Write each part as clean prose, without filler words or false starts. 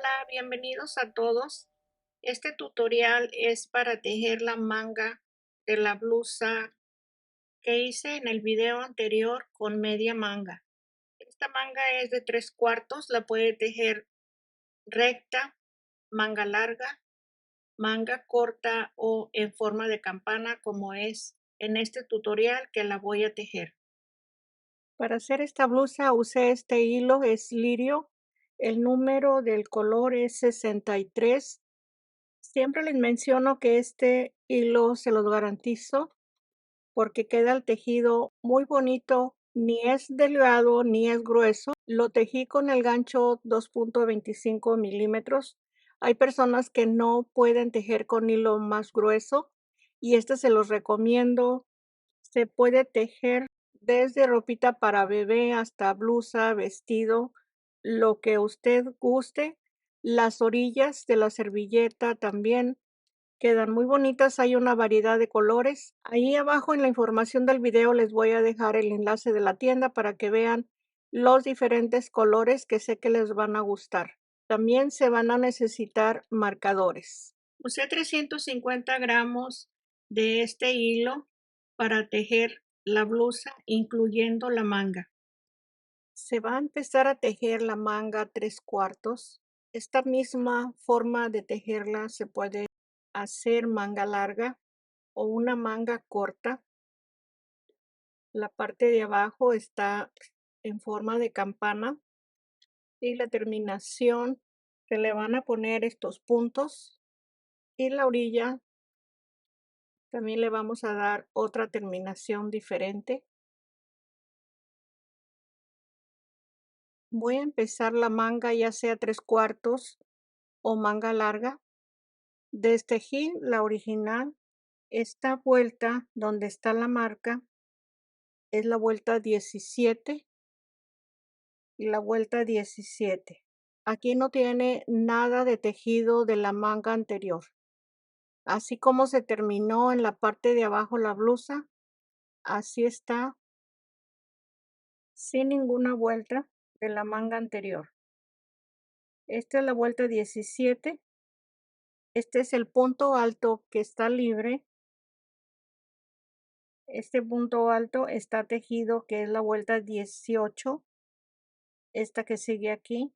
Hola, bienvenidos a todos. Este tutorial es para tejer la manga de la blusa que hice en el video anterior con media manga. Esta manga es de 3/4, la puede tejer recta, manga larga, manga corta o en forma de campana como es en este tutorial que la voy a tejer. Para hacer esta blusa usé este hilo, es lirio. El número del color es 63. Siempre les menciono que este hilo se los garantizo porque queda el tejido muy bonito, ni es delgado ni es grueso. Lo tejí con el gancho 2.25 milímetros. Hay personas que no pueden tejer con hilo más grueso y este se los recomiendo. Se puede tejer desde ropita para bebé hasta blusa, vestido, lo que usted guste. Las orillas de la servilleta también quedan muy bonitas, hay una variedad de colores. Ahí abajo en la información del video les voy a dejar el enlace de la tienda para que vean los diferentes colores que sé que les van a gustar. También se van a necesitar marcadores. Usé 350 gramos de este hilo para tejer la blusa, incluyendo la manga. Se va a empezar a tejer la manga 3/4. Esta misma forma de tejerla se puede hacer manga larga o una manga corta. La parte de abajo está en forma de campana y la terminación se le van a poner estos puntos y la orilla también le vamos a dar otra terminación diferente. Voy a empezar la manga ya sea 3/4 o manga larga. Destejí la original. Esta vuelta donde está la marca es la vuelta 17 y la vuelta 17. Aquí no tiene nada de tejido de la manga anterior. Así como se terminó en la parte de abajo la blusa, así está, sin ninguna vuelta de la manga anterior. Esta es la vuelta 17. Este es el punto alto que está libre. Este punto alto está tejido, que es la vuelta 18. Esta que sigue aquí.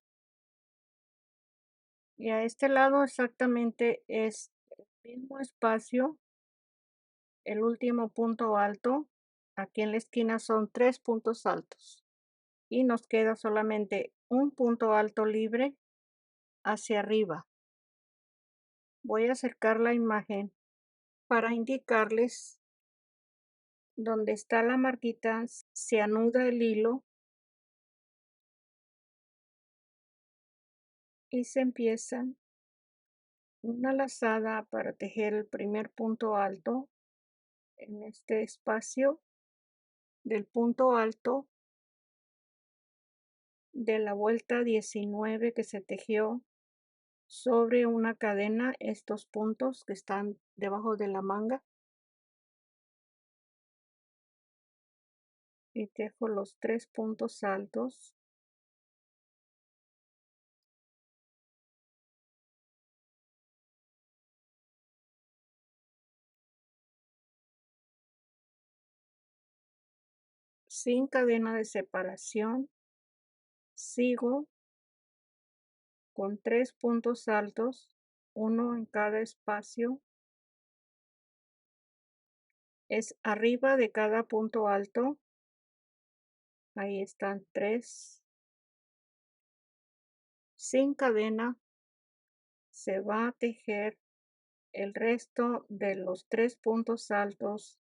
Y a este lado exactamente es el mismo espacio, el último punto alto. Aquí en la esquina son 3 puntos altos. Y nos queda solamente un punto alto libre hacia arriba. Voy a acercar la imagen para indicarles dónde está la marquita, se anuda el hilo y se empieza una lazada para tejer el primer punto alto en este espacio del punto alto de la vuelta 19 que se tejió sobre una cadena, estos puntos que están debajo de la manga, y tejo los 3 puntos altos. Sin cadena de separación, sigo con 3 puntos altos, uno en cada espacio. Es arriba de cada punto alto. Ahí están 3. Sin cadena se va a tejer el resto de los 3 puntos altos.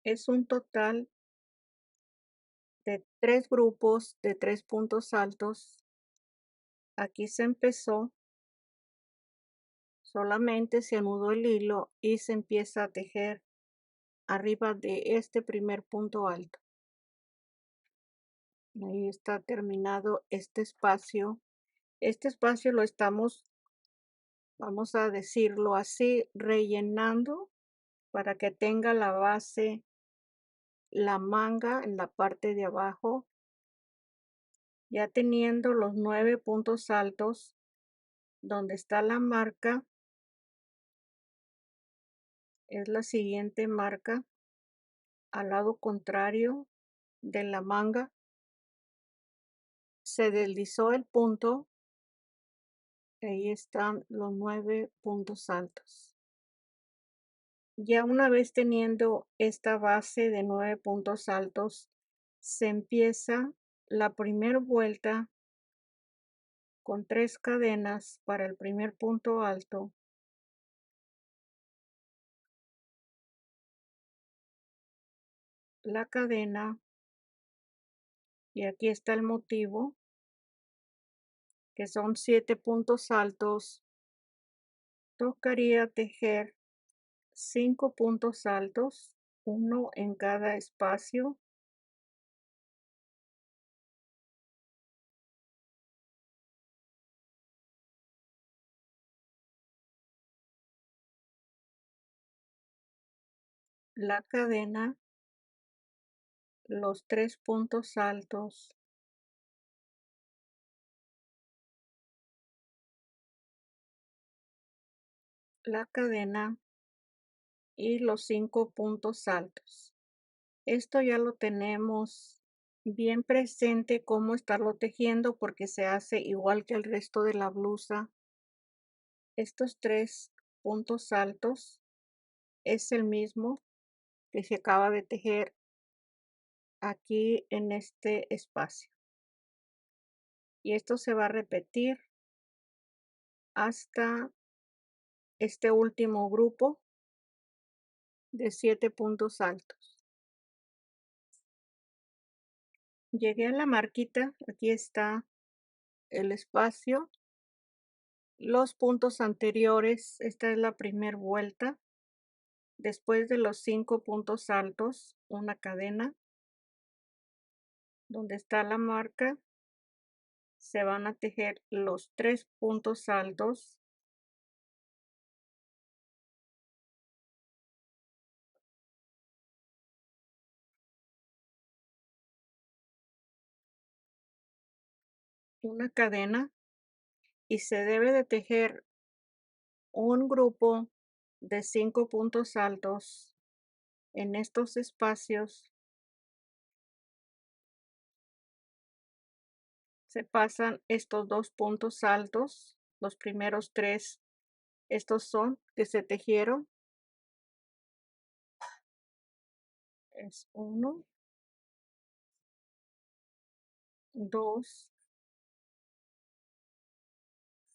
Es un total de 3 grupos de 3 puntos altos. Aquí se empezó, solamente se anudó el hilo y se empieza a tejer arriba de este primer punto alto. Ahí está terminado este espacio. Este espacio lo estamos, vamos a decirlo así, rellenando para que tenga la base la manga en la parte de abajo, ya teniendo los 9 puntos altos donde está la marca, es la siguiente marca al lado contrario de la manga. Se deslizó el punto, ahí están los 9 puntos altos. Ya una vez teniendo esta base de 9 puntos altos, se empieza la primera vuelta con 3 cadenas para el primer punto alto, la cadena, y aquí está el motivo, que son 7 puntos altos. Tocaría tejer 5 puntos altos, uno en cada espacio, la cadena, los 3 puntos altos, la cadena y los 5 puntos altos. Esto ya lo tenemos bien presente cómo estarlo tejiendo porque se hace igual que el resto de la blusa. Estos 3 puntos altos es el mismo que se acaba de tejer aquí en este espacio. Y esto se va a repetir hasta este último grupo de 7 puntos altos. Llegué a la marquita, aquí está el espacio, los puntos anteriores, esta es la primera vuelta, después de los 5 puntos altos, una cadena, donde está la marca, se van a tejer los 3 puntos altos, una cadena, y se debe de tejer un grupo de 5 puntos altos en estos espacios. Se pasan estos 2 puntos altos, los primeros 3, estos son que se tejieron, es 1, 2,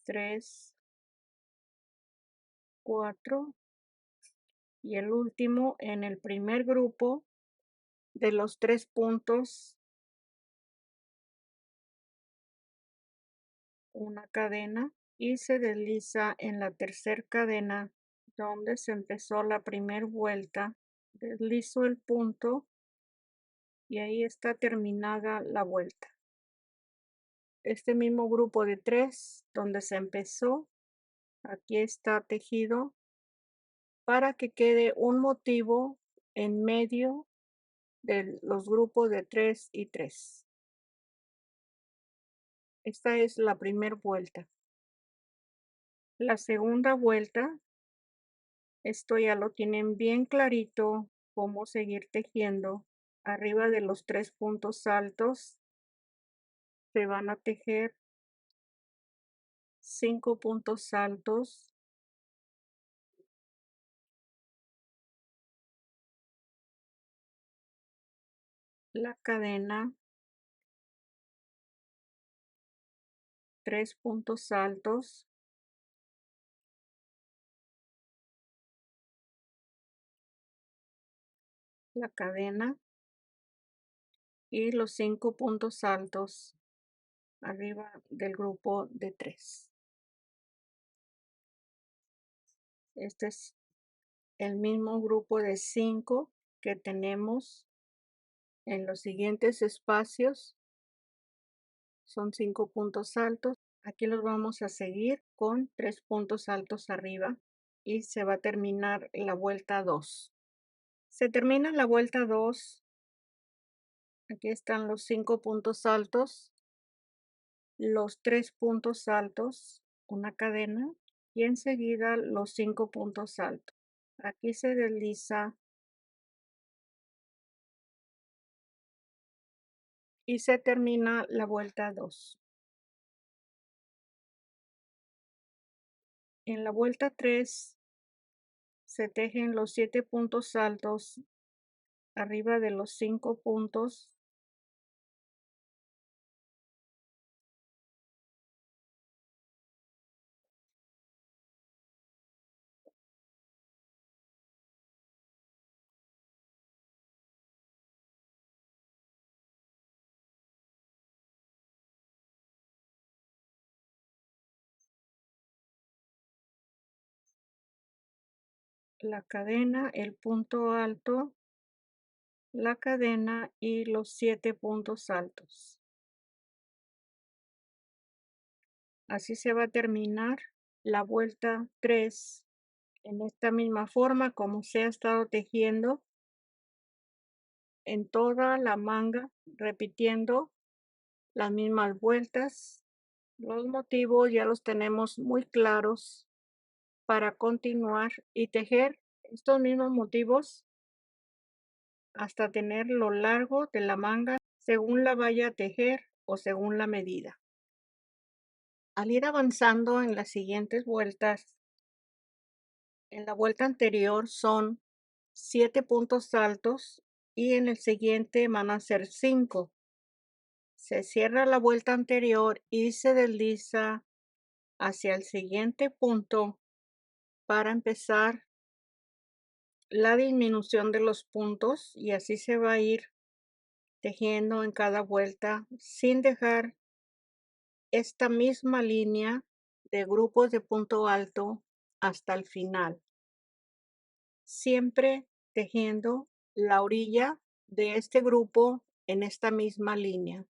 3, 4 y el último en el primer grupo de los 3 puntos, una cadena y se desliza en la tercera cadena donde se empezó la primera vuelta, deslizo el punto y ahí está terminada la vuelta. Este mismo grupo de 3 donde se empezó, aquí está tejido para que quede un motivo en medio de los grupos de 3 y 3. Esta es la primera vuelta. La segunda vuelta, esto ya lo tienen bien clarito cómo seguir tejiendo. Arriba de los 3 puntos altos se van a tejer 5 puntos altos, la cadena, 3 puntos altos, la cadena y los 5 puntos altos arriba del grupo de 3. Este es el mismo grupo de 5 que tenemos en los siguientes espacios. Son 5 puntos altos. Aquí los vamos a seguir con 3 puntos altos arriba y se va a terminar la vuelta 2. Se termina la vuelta 2 Aquí están los 5 puntos altos, los 3 puntos altos, una cadena y enseguida los 5 puntos altos. Aquí se desliza y se termina la vuelta 2. En la vuelta 3 se tejen los 7 puntos altos arriba de los 5 puntos. La cadena, el punto alto, la cadena y los 7 puntos altos. Así se va a terminar la vuelta 3 en esta misma forma como se ha estado tejiendo en toda la manga, repitiendo las mismas vueltas. Los motivos ya los tenemos muy claros para continuar y tejer estos mismos motivos hasta tener lo largo de la manga según la vaya a tejer o según la medida. Al ir avanzando en las siguientes vueltas, en la vuelta anterior son 7 puntos altos y en el siguiente van a ser 5. Se cierra la vuelta anterior y se desliza hacia el siguiente punto para empezar la disminución de los puntos y así se va a ir tejiendo en cada vuelta sin dejar esta misma línea de grupos de punto alto hasta el final, siempre tejiendo la orilla de este grupo en esta misma línea.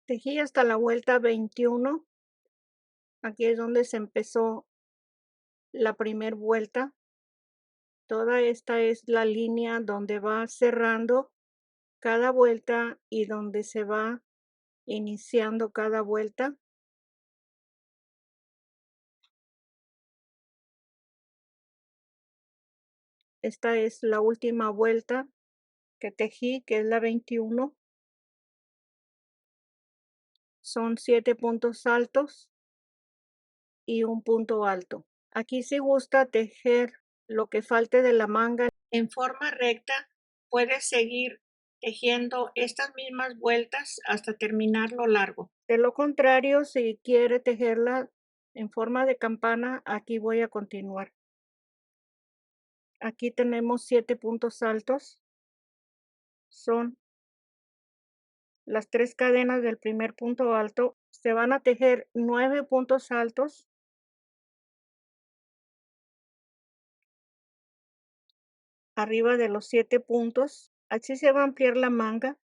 Tejí hasta la vuelta 21. Aquí es donde se empezó la primera vuelta. Toda esta es la línea donde va cerrando cada vuelta y donde se va iniciando cada vuelta. Esta es la última vuelta que tejí, que es la 21. Son 7 puntos altos y un punto alto. Aquí si gusta tejer lo que falte de la manga en forma recta, puedes seguir tejiendo estas mismas vueltas hasta terminar lo largo. De lo contrario, si quiere tejerla en forma de campana, aquí voy a continuar. Aquí tenemos 7 puntos altos. Son las 3 cadenas del primer punto alto. Se van a tejer 9 puntos altos. Arriba de los 7 puntos. Así se va a ampliar la manga.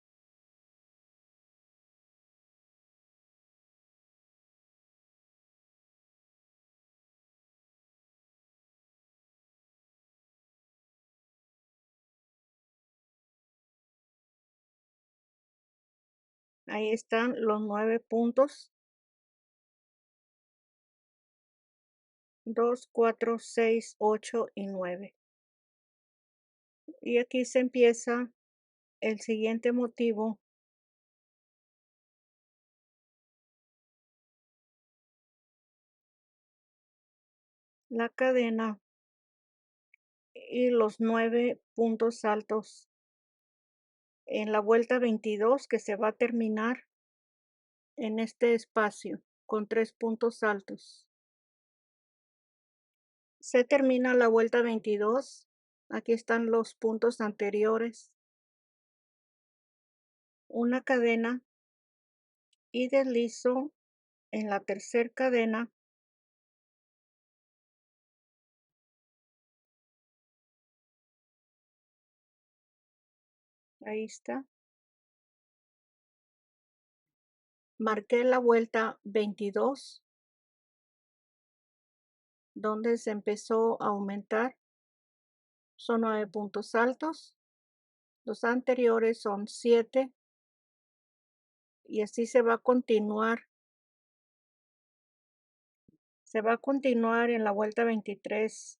Ahí están los 9 puntos. 2, 4, 6, 8 y 9. Y aquí se empieza el siguiente motivo. La cadena y los 9 puntos altos en la vuelta 22 que se va a terminar en este espacio con 3 puntos altos. Se termina la vuelta 22. Aquí están los puntos anteriores. Una cadena y deslizo en la tercera cadena. Ahí está. Marqué la vuelta 22, donde se empezó a aumentar. Son 9 puntos altos. Los anteriores son 7 y así se va a continuar. Se va a continuar en la vuelta 23,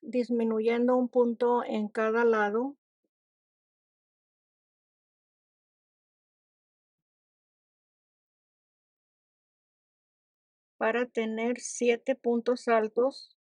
disminuyendo un punto en cada lado para tener 7 puntos altos.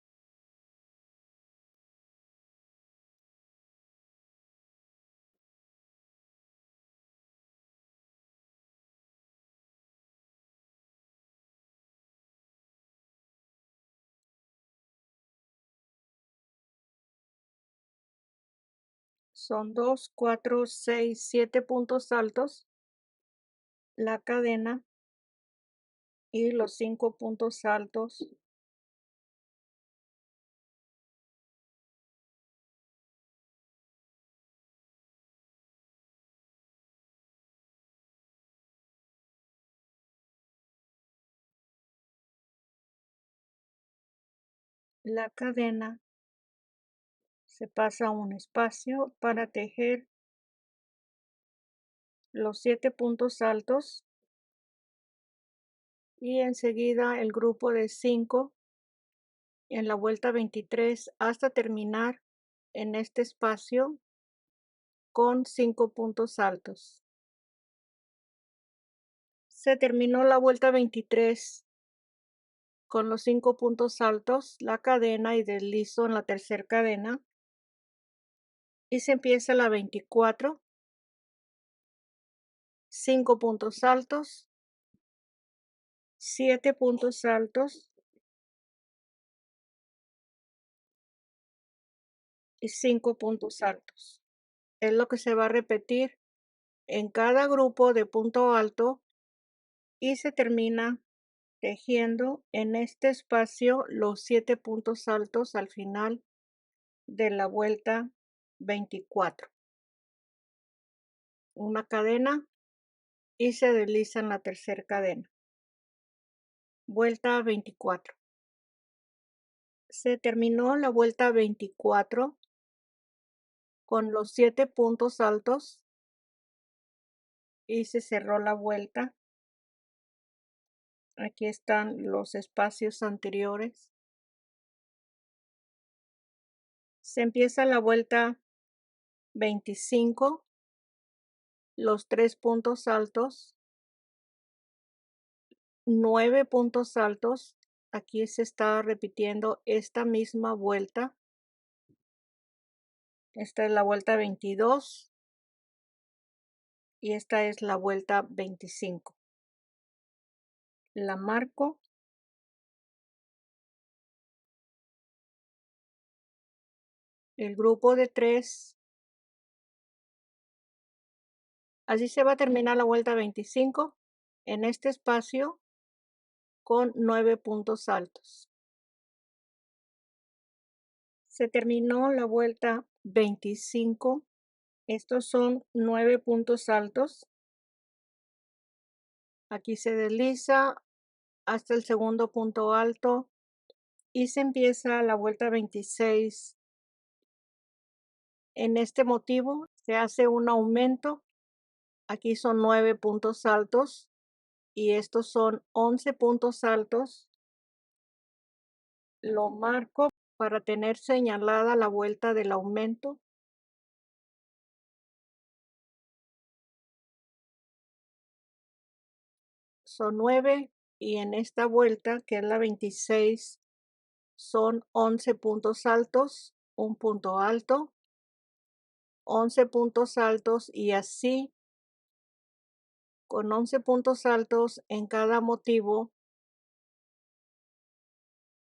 Son 2, 4, 6, 7 puntos altos, la cadena y los 5 puntos altos. La cadena se pasa a un espacio para tejer los 7 puntos altos y enseguida el grupo de 5 en la vuelta 23 hasta terminar en este espacio con 5 puntos altos. Se terminó la vuelta 23 con los 5 puntos altos, la cadena y deslizo en la tercera cadena y se empieza la 24, 5 puntos altos, 7 puntos altos y 5 puntos altos. Es lo que se va a repetir en cada grupo de punto alto y se termina tejiendo en este espacio los 7 puntos altos al final de la vuelta 24. Una cadena y se desliza en la tercera cadena. Vuelta 24. Se terminó la vuelta 24 con los 7 puntos altos y se cerró la vuelta. Aquí están los espacios anteriores. Se empieza la vuelta 25, los 3 puntos altos, 9 puntos altos. Aquí se está repitiendo esta misma vuelta. Esta es la vuelta 22 y esta es la vuelta 25. La marco. El grupo de 3. Así se va a terminar la vuelta 25 en este espacio con 9 puntos altos. Se terminó la vuelta 25. Estos son 9 puntos altos. Aquí se desliza hasta el segundo punto alto y se empieza la vuelta 26. En este motivo se hace un aumento. Aquí son 9 puntos altos y estos son 11 puntos altos. Lo marco para tener señalada la vuelta del aumento. Son 9 y en esta vuelta, que es la 26, son 11 puntos altos, un punto alto, 11 puntos altos y así con 11 puntos altos en cada motivo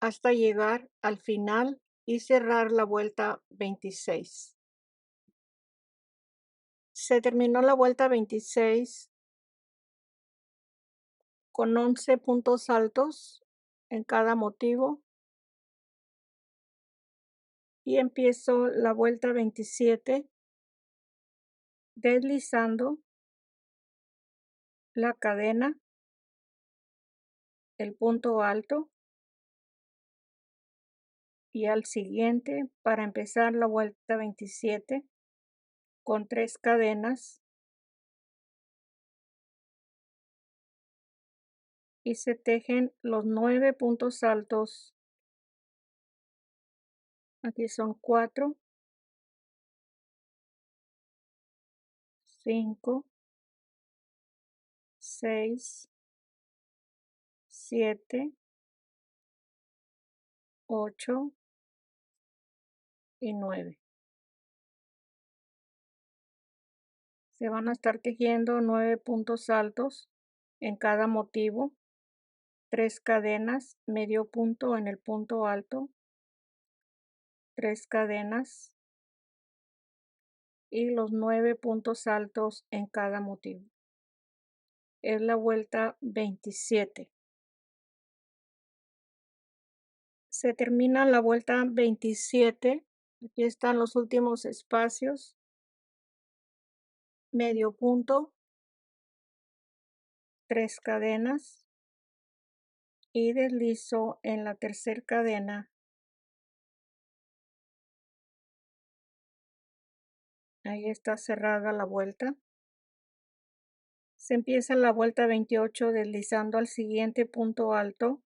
hasta llegar al final y cerrar la vuelta 26. Se terminó la vuelta 26 con 11 puntos altos en cada motivo y empiezo la vuelta 27 deslizando la cadena, el punto alto y al siguiente para empezar la vuelta 27 con 3 cadenas y se tejen los 9 puntos altos. Aquí son 4, 5, 6, 7, 8 y 9. Se van a estar tejiendo 9 puntos altos en cada motivo, 3 cadenas, medio punto en el punto alto, 3 cadenas y los 9 puntos altos en cada motivo. Es la vuelta 27. Se termina la vuelta 27. Aquí están los últimos espacios. Medio punto, 3 cadenas y deslizo en la tercera cadena. Ahí está cerrada la vuelta. Se empieza la vuelta 28 deslizando al siguiente punto alto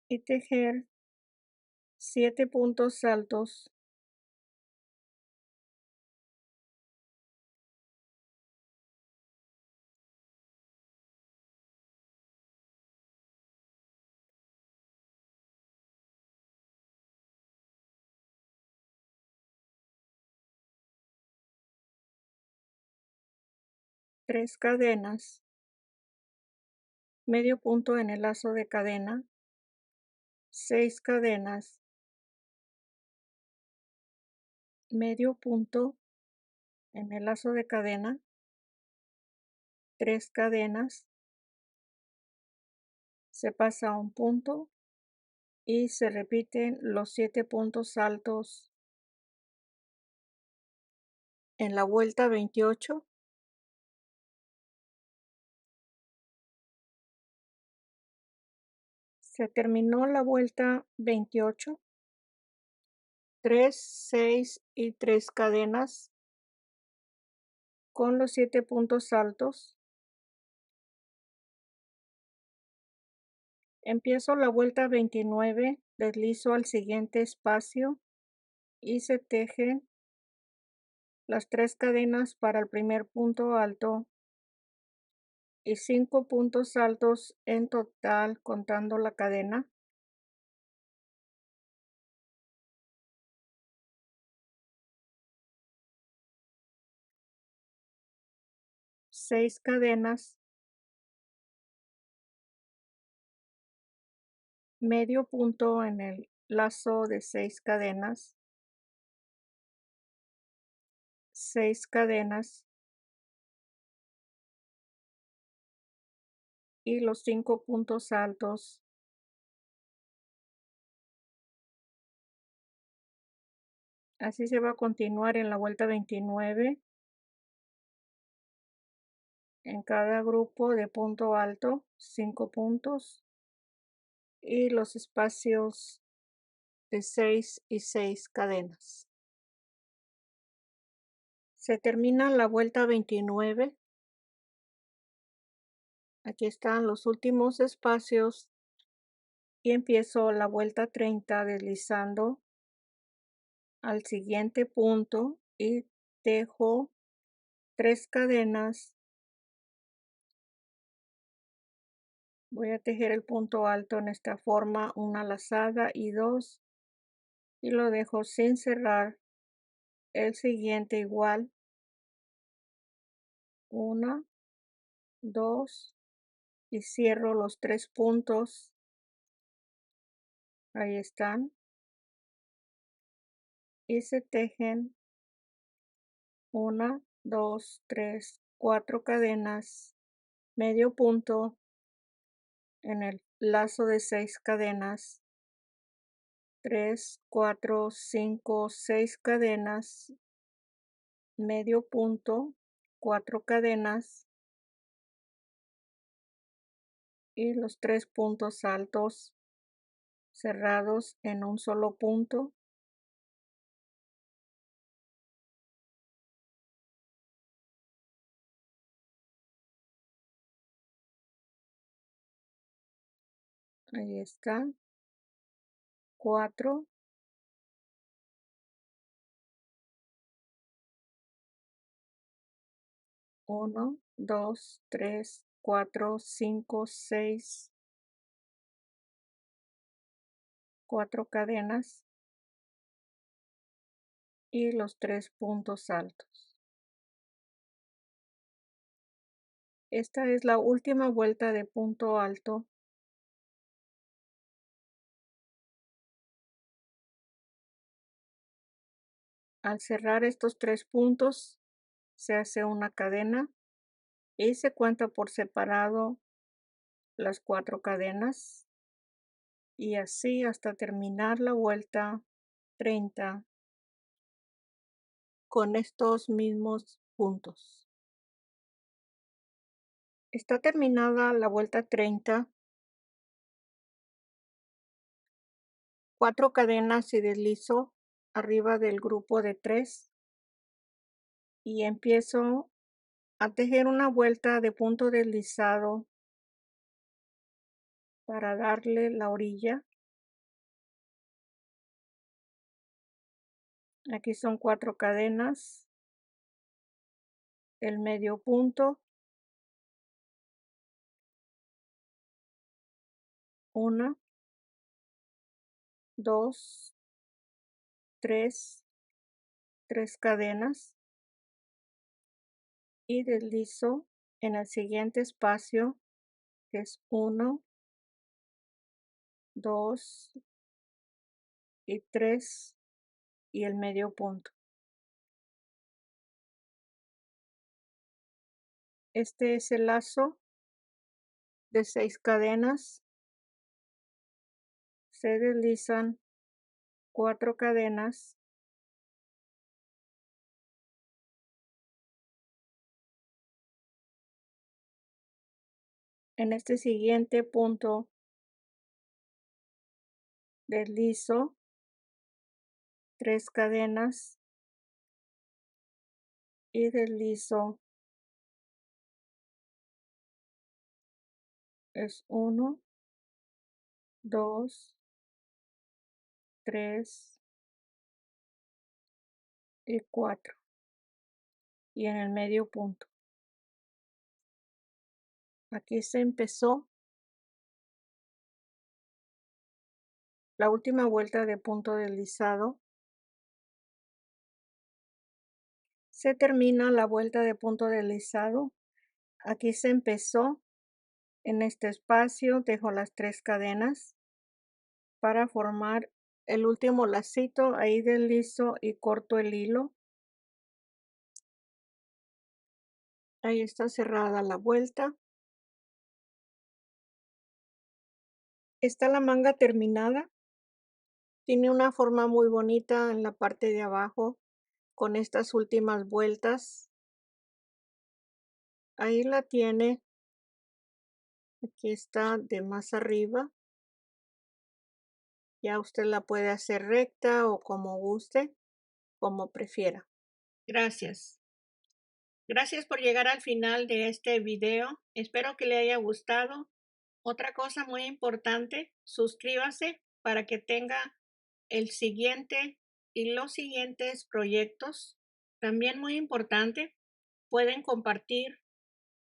y tejer 7 puntos altos, 3 cadenas, medio punto en el lazo de cadena, 6 cadenas, medio punto en el lazo de cadena, 3 cadenas, se pasa a un punto y se repiten los 7 puntos altos en la vuelta 28. Se terminó la vuelta 28, 3, 6 y 3 cadenas con los 7 puntos altos. Empiezo la vuelta 29, deslizo al siguiente espacio y se tejen las 3 cadenas para el primer punto alto y 5 puntos altos en total contando la cadena. 6 cadenas, medio punto en el lazo de 6 cadenas, 6 cadenas y los 5 puntos altos. Así se va a continuar en la vuelta 29. En cada grupo de punto alto, 5 puntos y los espacios de 6 y 6 cadenas. Se termina la vuelta 29. Aquí están los últimos espacios y empiezo la vuelta 30 deslizando al siguiente punto y tejo 3 cadenas. Voy a tejer el punto alto en esta forma, una lazada y 2 y lo dejo sin cerrar. El siguiente igual, 1, 2 y cierro los 3 puntos. Ahí están. Y se tejen 1, 2, 3, 4 cadenas, medio punto en el lazo de 6 cadenas, 3, 4, 5, 6 cadenas, medio punto, 4 cadenas y los 3 puntos altos, cerrados en un solo punto. Ahí está. 4. 1, 2, 3, 4, 5, 6, 4 cadenas y los 3 puntos altos. Esta es la última vuelta de punto alto. Al cerrar estos 3 puntos, se hace una cadena y se cuenta por separado las 4 cadenas, y así hasta terminar la vuelta 30 con estos mismos puntos. Está terminada la vuelta 30, 4 cadenas y deslizo arriba del grupo de 3 y empiezo a tejer una vuelta de punto deslizado para darle la orilla. Aquí son 4 cadenas, el medio punto, 1, 2, 3, 3 cadenas y deslizo en el siguiente espacio, que es 1, 2 y 3 y el medio punto. Este es el lazo de 6 cadenas. Se deslizan 4 cadenas en este siguiente punto. Deslizo 3 cadenas y deslizo es 1, 2, 3 y 4 y en el medio punto. Aquí se empezó la última vuelta de punto deslizado. Se termina la vuelta de punto deslizado. Aquí se empezó en este espacio, dejo las 3 cadenas para formar el último lacito. Ahí deslizo y corto el hilo. Ahí está cerrada la vuelta. Está la manga terminada. Tiene una forma muy bonita en la parte de abajo con estas últimas vueltas. Ahí la tiene. Aquí está de más arriba. Ya usted la puede hacer recta o como guste, como prefiera. Gracias. Gracias por llegar al final de este video. Espero que le haya gustado. Otra cosa muy importante, suscríbase para que tenga el siguiente y los siguientes proyectos. También muy importante, pueden compartir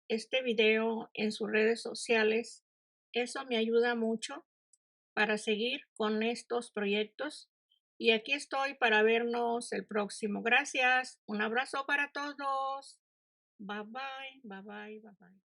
este video en sus redes sociales. Eso me ayuda mucho para seguir con estos proyectos. Y aquí estoy para vernos el próximo. Gracias. Un abrazo para todos. Bye bye, bye bye, bye bye.